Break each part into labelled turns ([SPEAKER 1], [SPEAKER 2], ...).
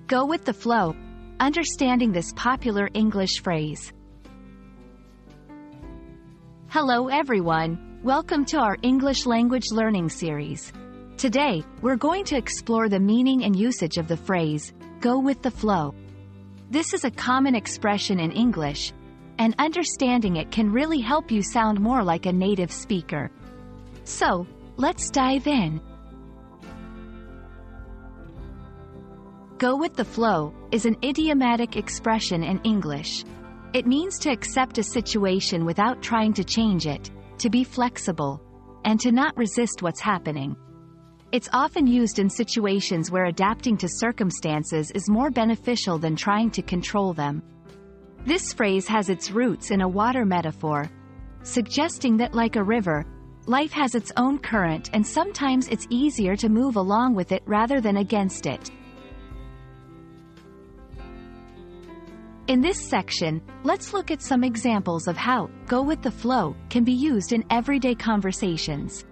[SPEAKER 1] Go with the flow. Understanding this popular English phrase. Hello everyone, welcome to our English language learning series. Today, we're going to explore the meaning and usage of the phrase, go with the flow. This is a common expression in English, and understanding it can really help you sound more like a native speaker. So, let's dive in. Go with the flow is an idiomatic expression in English. It means to accept a situation without trying to change it, to be flexible, and to not resist what's happening. It's often used in situations where adapting to circumstances is more beneficial than trying to control them. This phrase has its roots in a water metaphor, suggesting that like a river, life has its own current and sometimes it's easier to move along with it rather than against it. In this section, let's look at some examples of how go with the flow can be used in everyday conversations.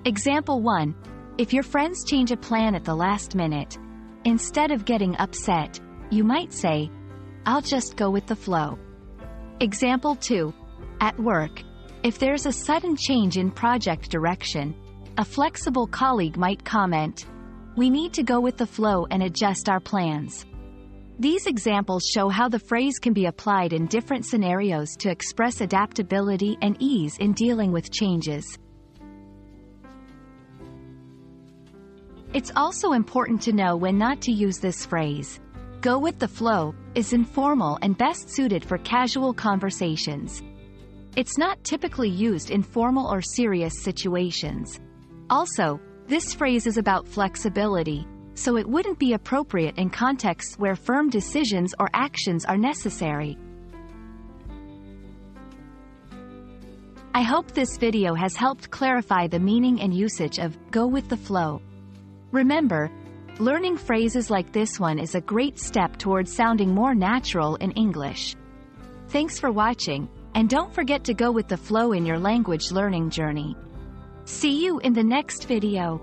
[SPEAKER 1] Example 1. If your friends change a plan at the last minute, instead of getting upset, you might say, I'll just go with the flow. Example 2. At work, if there's a sudden change in project direction, a flexible colleague might comment, we need to go with the flow and adjust our plans. These examples show how the phrase can be applied in different scenarios to express adaptability and ease in dealing with changes. It's also important to know when not to use this phrase. Go with the flow is informal and best suited for casual conversations. It's not typically used in formal or serious situations. Also, this phrase is about flexibility, so it wouldn't be appropriate in contexts where firm decisions or actions are necessary. I hope this video has helped clarify the meaning and usage of go with the flow. Remember, learning phrases like this one is a great step towards sounding more natural in English. Thanks for watching, and don't forget to go with the flow in your language learning journey. See you in the next video.